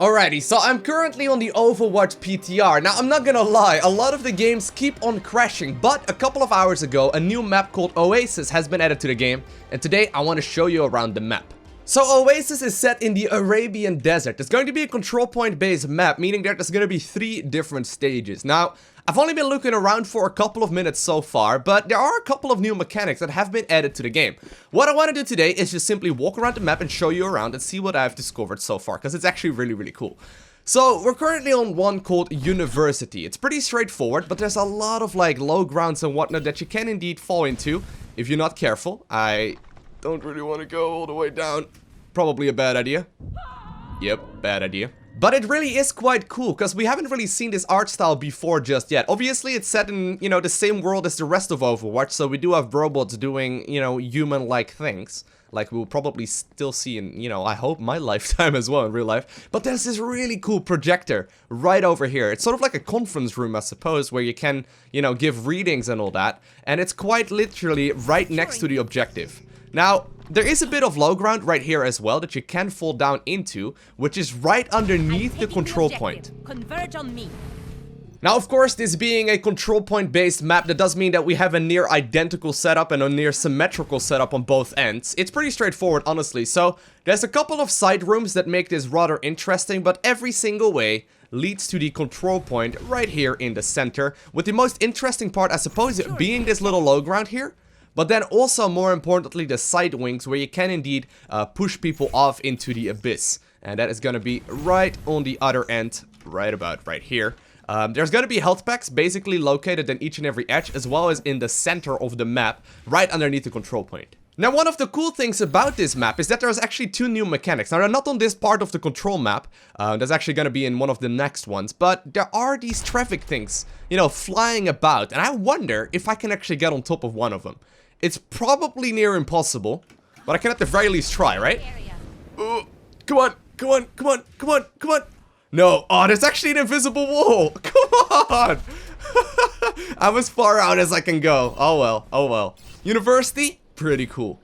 Alrighty, so I'm currently on the Overwatch PTR. Now, I'm not gonna lie, a lot of the games keep on crashing, but a couple of hours ago, a new map called Oasis has been added to the game, and today I want to show you around the map. So Oasis is set in the Arabian Desert. It's going to be a control point based map, meaning that there's going to be 3 different stages. Now, I've only been looking around for a couple of minutes so far, but there are a couple of new mechanics that have been added to the game. What I want to do today is just simply walk around the map and show you around and see what I've discovered so far, because it's actually really cool. So, we're currently on one called University. It's pretty straightforward, but there's a lot of like low grounds and whatnot that you can indeed fall into if you're not careful. I don't really want to go all the way down. Probably a bad idea. Yep, bad idea. But it really is quite cool, because we haven't really seen this art style before just yet. Obviously, it's set in, you know, the same world as the rest of Overwatch, so we do have robots doing, you know, human-like things. Like we'll probably still see in, you know, I hope my lifetime as well in real life. But there's this really cool projector right over here. It's sort of like a conference room, I suppose, where you can, you know, give readings and all that. And it's quite literally right next to the objective. Now, there is a bit of low ground right here as well that you can fall down into, which is right underneath the control point. Converge on me. Now, of course, this being a control point based map, that does mean that we have a near identical setup and a near symmetrical setup on both ends. It's pretty straightforward, honestly. So, there's a couple of side rooms that make this rather interesting, but every single way leads to the control point right here in the center, with the most interesting part, I suppose, being this little low ground here. But then also, more importantly, the side wings, where you can indeed push people off into the abyss. And that is going to be right on the other end, right about right here. There's going to be health packs basically located in each and every edge, as well as in the center of the map, right underneath the control point. Now, one of the cool things about this map is that there's actually 2 new mechanics. Now, they're not on this part of the control map. That's actually going to be in one of the next ones. But there are these traffic things, you know, flying about. And I wonder if I can actually get on top of one of them. It's probably near impossible, but I can at the very least try, right? Come on, come on, come on, come on, come on. No, oh, there's actually an invisible wall. Come on. I'm as far out as I can go. Oh well, oh well. University, pretty cool.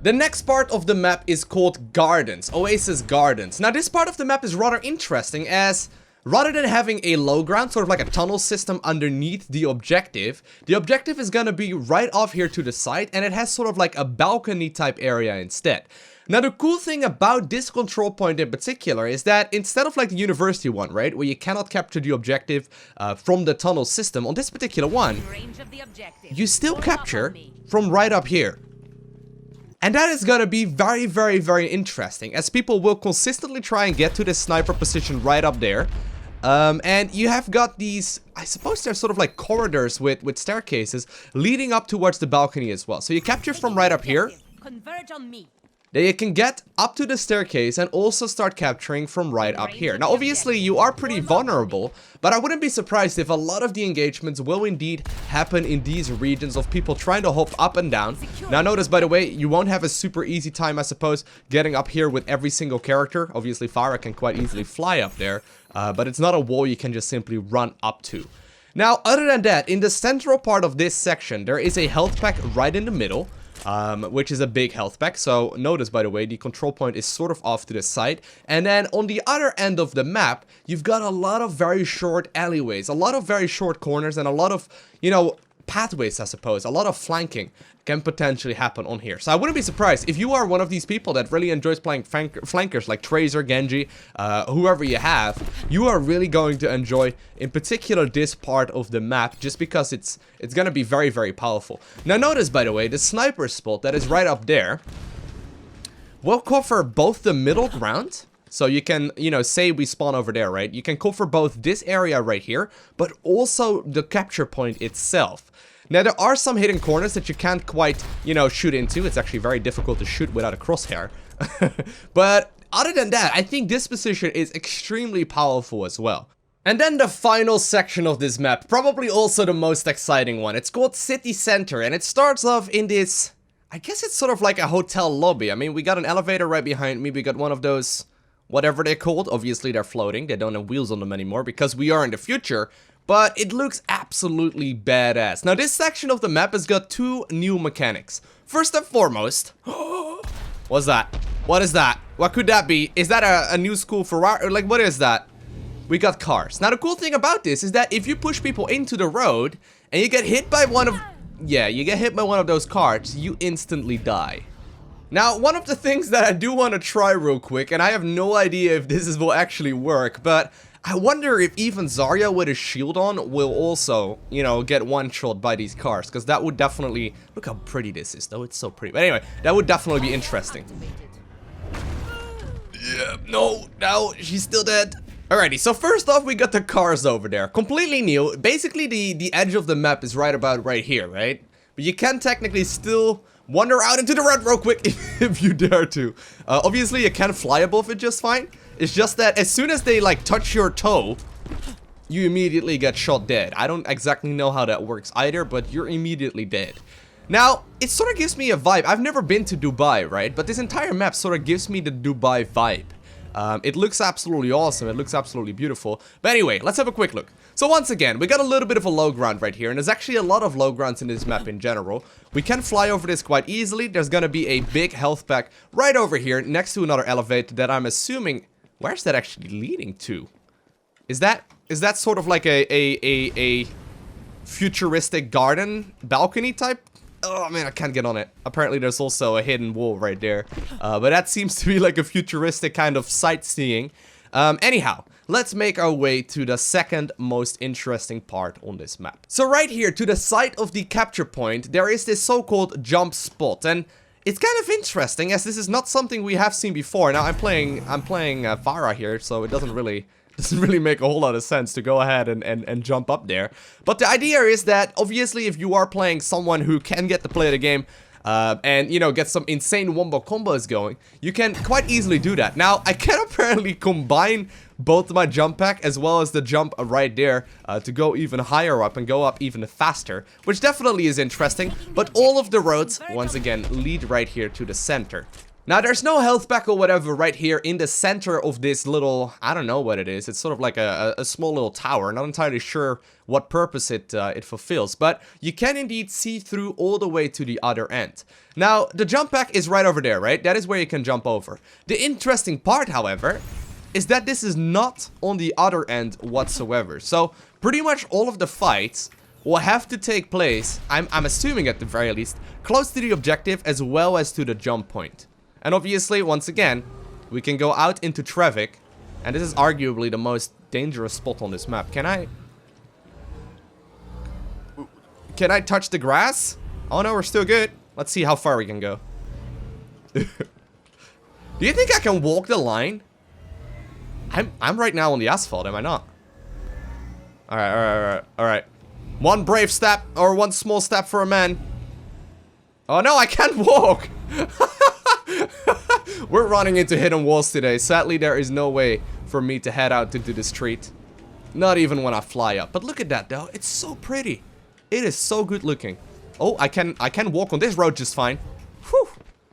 The next part of the map is called Gardens, Oasis Gardens. Now, this part of the map is rather interesting, as rather than having a low ground, sort of like a tunnel system underneath the objective is going to be right off here to the side, and it has sort of like a balcony type area instead. Now, the cool thing about this control point in particular is that instead of like the university one, right, where you cannot capture the objective from the tunnel system, on this particular one, you still capture from right up here. And that is gonna be very interesting, as people will consistently try and get to this sniper position right up there. And you have got these, I suppose they're sort of like corridors with staircases leading up towards the balcony as well. So you capture from right up here. Converge on me. Then you can get up to the staircase and also start capturing from right up here. Now, obviously, you are pretty vulnerable, but I wouldn't be surprised if a lot of the engagements will indeed happen in these regions of people trying to hop up and down. Now, notice, by the way, you won't have a super easy time, I suppose, getting up here with every single character. Obviously, Farah can quite easily fly up there, but it's not a wall you can just simply run up to. Now, other than that, in the central part of this section, there is a health pack right in the middle. Which is a big health pack. So notice, by the way, the control point is sort of off to the side. And then on the other end of the map, you've got a lot of very short alleyways, a lot of very short corners, and a lot of, you know, pathways, I suppose. A lot of flanking can potentially happen on here. So I wouldn't be surprised if you are one of these people that really enjoys playing flankers like Tracer, Genji, whoever you have. You are really going to enjoy, in particular, this part of the map, just because it's going to be very powerful. Now notice, by the way, the sniper spot that is right up there will cover both the middle ground. So you can, you know, say we spawn over there, right? You can cover both this area right here, but also the capture point itself. Now, there are some hidden corners that you can't quite, you know, shoot into. It's actually very difficult to shoot without a crosshair. But other than that, I think this position is extremely powerful as well. And then the final section of this map, probably also the most exciting one. It's called City Center, and it starts off in this, I guess it's sort of like a hotel lobby. I mean, we got an elevator right behind me. We got one of those, whatever they're called. Obviously, they're floating. They don't have wheels on them anymore because we are in the future. But it looks absolutely badass. Now, this section of the map has got 2 new mechanics. First and foremost, what's that? What is that? What could that be? Is that a new school Ferrari? Like, what is that? We got cars. Now, the cool thing about this is that if you push people into the road and you get hit by one of... Yeah, you get hit by one of those cars, you instantly die. Now, one of the things that I do want to try real quick, and I have no idea if will actually work, but I wonder if even Zarya with a shield on will also, you know, get one-shot by these cars, because that would definitely... Look how pretty this is, though. It's so pretty. But anyway, that would definitely be interesting. Yeah, no, she's still dead. Alrighty, so first off, we got the cars over there. Completely new. Basically, the edge of the map is right about right here, right? But you can technically still wander out into the road real quick if you dare to. Obviously, you can fly above it just fine. It's just that as soon as they, like, touch your toe, you immediately get shot dead. I don't exactly know how that works either, but you're immediately dead. Now, it sort of gives me a vibe. I've never been to Dubai, right? But this entire map sort of gives me the Dubai vibe. It looks absolutely awesome. It looks absolutely beautiful. But anyway, let's have a quick look. So once again, we got a little bit of a low ground right here. And there's actually a lot of low grounds in this map in general. We can fly over this quite easily. There's going to be a big health pack right over here next to another elevator that I'm assuming... Where's that actually leading to? Is that sort of like a futuristic garden balcony type? Oh man, I can't get on it. Apparently there's also a hidden wall right there. But that seems to be like a futuristic kind of sightseeing. Anyhow, let's make our way to the second most interesting part on this map. So right here, to the side of the capture point, there is this so-called jump spot. And it's kind of interesting, as this is not something we have seen before. Now, I'm playing Farah here, so it doesn't really make a whole lot of sense to go ahead and jump up there. But the idea is that, obviously, if you are playing someone who can get to play the game, and, you know, get some insane wombo combos going, you can quite easily do that. Now, I can apparently combine both my jump pack as well as the jump right there to go even higher up and go up even faster, which definitely is interesting. But all of the roads, once again, lead right here to the center. Now, there's no health pack or whatever right here in the center of this little, I don't know what it is. It's sort of like a small little tower. Not entirely sure what purpose it fulfills, but you can indeed see through all the way to the other end. Now, the jump pack is right over there, right? That is where you can jump over. The interesting part, however, is that this is not on the other end whatsoever. So, pretty much all of the fights will have to take place, I'm assuming at the very least, close to the objective as well as to the jump point. And obviously, once again, we can go out into traffic, and this is arguably the most dangerous spot on this map. Can I touch the grass? Oh no, we're still good. Let's see how far we can go. Do you think I can walk the line? I'm right now on the asphalt, am I not? Alright. One brave step, or one small step for a man. Oh no, I can't walk! We're running into hidden walls today. Sadly, there is no way for me to head out into the street. Not even when I fly up. But look at that, though. It's so pretty. It is so good looking. Oh, I can walk on this road just fine. Whew.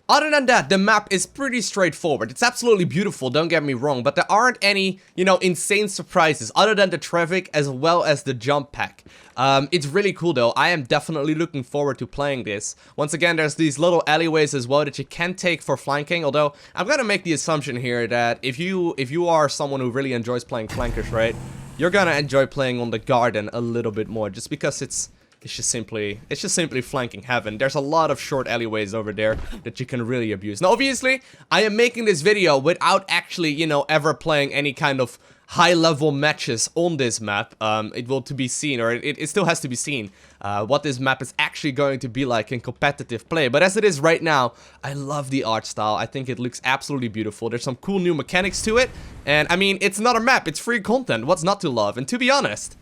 Other than that, the map is pretty straightforward. It's absolutely beautiful, don't get me wrong, but there aren't any, you know, insane surprises other than the traffic as well as the jump pack. It's really cool though. I am definitely looking forward to playing this. Once again, there's these little alleyways as well that you can take for flanking, although I'm gonna make the assumption here that if you are someone who really enjoys playing flankers, right, you're gonna enjoy playing on the garden a little bit more, just because it's just simply flanking heaven. There's a lot of short alleyways over there that you can really abuse. Now, obviously, I am making this video without actually, you know, ever playing any kind of high-level matches on this map. It will to be seen, or it still has to be seen, what this map is actually going to be like in competitive play. But as it is right now, I love the art style. I think it looks absolutely beautiful. There's some cool new mechanics to it. And, I mean, it's not a map. It's free content. What's not to love? And to be honest,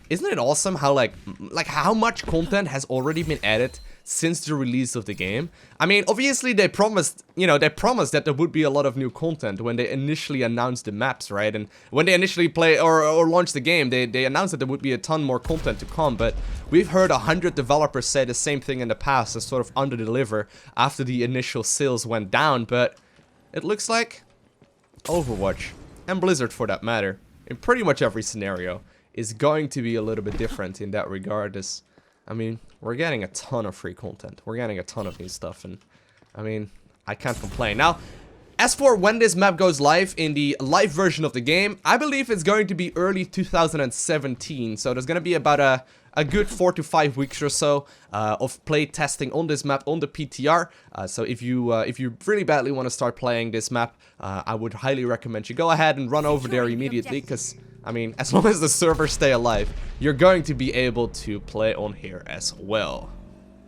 isn't it awesome how, like how much content has already been added since the release of the game? I mean, obviously they promised, you know, that there would be a lot of new content when they initially announced the maps, right? And when they initially or launched the game, they announced that there would be a ton more content to come, but we've heard 100 developers say the same thing in the past and sort of under-deliver after the initial sales went down, but it looks like Overwatch, and Blizzard for that matter, in pretty much every scenario, is going to be a little bit different in that regard. I mean, we're getting a ton of free content. We're getting a ton of new stuff, and I mean, I can't complain. Now, As for when this map goes live in the live version of the game, I believe it's going to be early 2017, so there's going to be about a good 4 to 5 weeks or so of play testing on this map on the PTR. So if you really badly want to start playing this map, I would highly recommend you go ahead and run over there immediately, because I mean, as long as the servers stay alive, you're going to be able to play on here as well.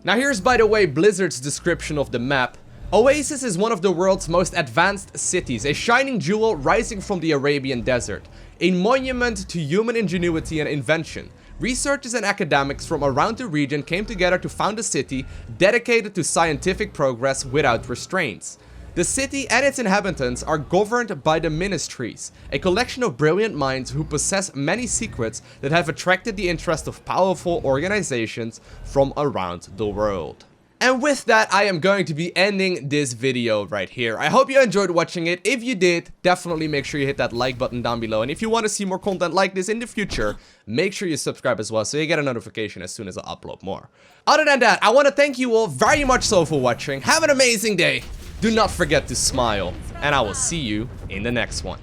Now here's, by the way, Blizzard's description of the map. Oasis is one of the world's most advanced cities, a shining jewel rising from the Arabian desert, a monument to human ingenuity and invention. Researchers and academics from around the region came together to found a city dedicated to scientific progress without restraints. The city and its inhabitants are governed by the Ministries, a collection of brilliant minds who possess many secrets that have attracted the interest of powerful organizations from around the world. And with that, I am going to be ending this video right here. I hope you enjoyed watching it. If you did, definitely make sure you hit that like button down below. And if you want to see more content like this in the future, make sure you subscribe as well so you get a notification as soon as I upload more. Other than that, I want to thank you all very much so for watching. Have an amazing day. Do not forget to smile, and I will see you in the next one.